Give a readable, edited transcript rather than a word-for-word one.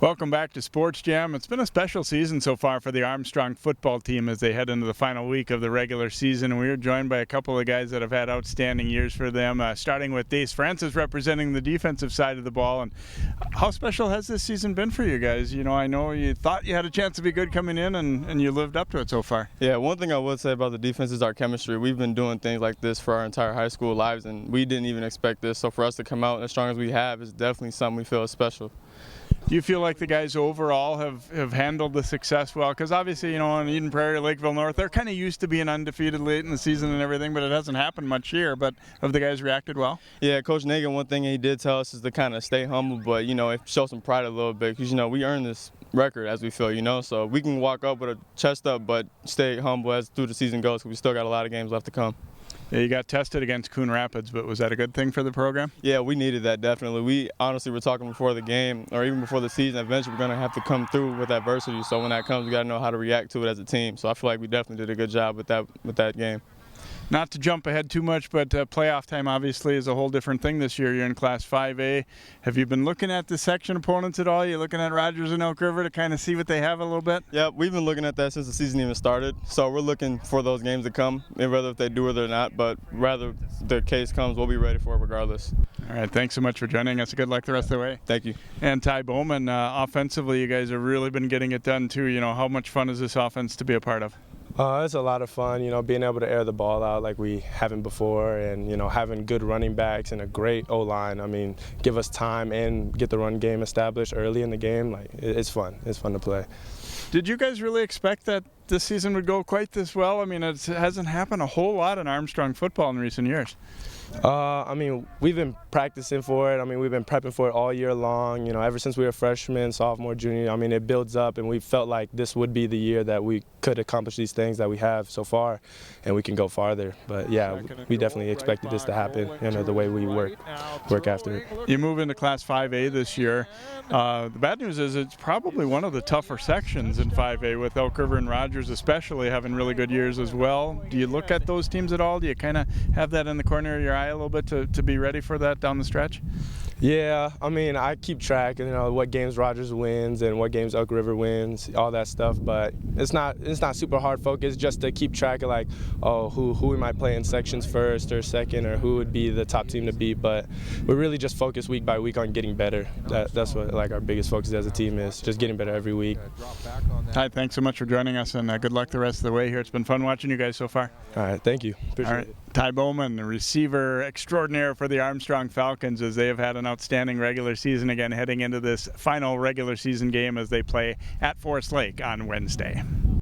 Welcome back to Sports Jam. It's been a special season so far for the Armstrong football team as they head into the final week of the regular season. We are joined by a couple of guys that have had outstanding years for them, starting with Dace Francis representing the defensive side of the ball. And how special has this season been for you guys? You know, I know you thought you had a chance to be good coming in, and you lived up to it so far. Yeah, one thing I would say about the defense is our chemistry. We've been doing things like this for our entire high school lives, and we didn't even expect this. So for us to come out as strong as we have is definitely something we feel is special. Do you feel like the guys overall have handled the success well? Because obviously, you know, in Eden Prairie, Lakeville North, they're kind of used to being undefeated late in the season and everything, but it hasn't happened much here. But have the guys reacted well? Yeah, Coach Nagin, one thing he did tell us is to kind of stay humble, but, you know, show some pride a little bit because, you know, we earned this record as we feel, you know, so we can walk up with a chest up but stay humble as through the season goes because we still got a lot of games left to come. Yeah, you got tested against Coon Rapids, but was that a good thing for the program? Yeah, we needed that definitely. We honestly were talking before the game or even before the season, eventually we're going to have to come through with adversity, so when that comes we got to know how to react to it as a team. So I feel like we definitely did a good job with that game. Not to jump ahead too much, but playoff time obviously is a whole different thing this year. You're in Class 5A. Have you been looking at the section opponents at all? You're looking at Rogers and Elk River to kind of see what they have a little bit? Yeah, we've been looking at that since the season even started. So we're looking for those games to come, whether if they do it or not. But rather the case comes, we'll be ready for it regardless. All right, thanks so much for joining us. Good luck the rest of the way. Thank you. And Ty Bowman, offensively, you guys have really been getting it done too. You know, how much fun is this offense to be a part of? It's a lot of fun, you know, being able to air the ball out like we haven't before and, you know, having good running backs and a great O-line. I mean, give us time and get the run game established early in the game. Like, it's fun. It's fun to play. Did you guys really expect that this season would go quite this well? I mean, it hasn't happened a whole lot in Armstrong football in recent years. I mean, we've been practicing for it. I mean, we've been prepping for it all year long, you know, ever since we were freshmen, sophomore, junior. I mean, it builds up, and we felt like this would be the year that we could accomplish these things that we have so far, and we can go farther. But, yeah, we definitely expected this to happen, you know, the way we work after it. You move into Class 5A this year. The bad news is it's probably one of the tougher sections in 5A with Elk River and Rogers especially having really good years as well. Do you look at those teams at all? Do you kind of have that in the corner of your eye a little bit to be ready for that down the stretch? Yeah, I mean, I keep track, you know, what games Rogers wins and what games Elk River wins, all that stuff. But it's not super hard focus just to keep track of like, oh, who we might play in sections first or second, or who would be the top team to beat. But we really just focus week by week on getting better. That's what like our biggest focus as a team is, just getting better every week. Hi, thanks so much for joining us, and good luck the rest of the way here. It's been fun watching you guys so far. All right, thank you. Appreciate it. Ty Bowman, the receiver extraordinaire for the Armstrong Falcons, as they have had an outstanding regular season again, heading into this final regular season game as they play at Forest Lake on Wednesday.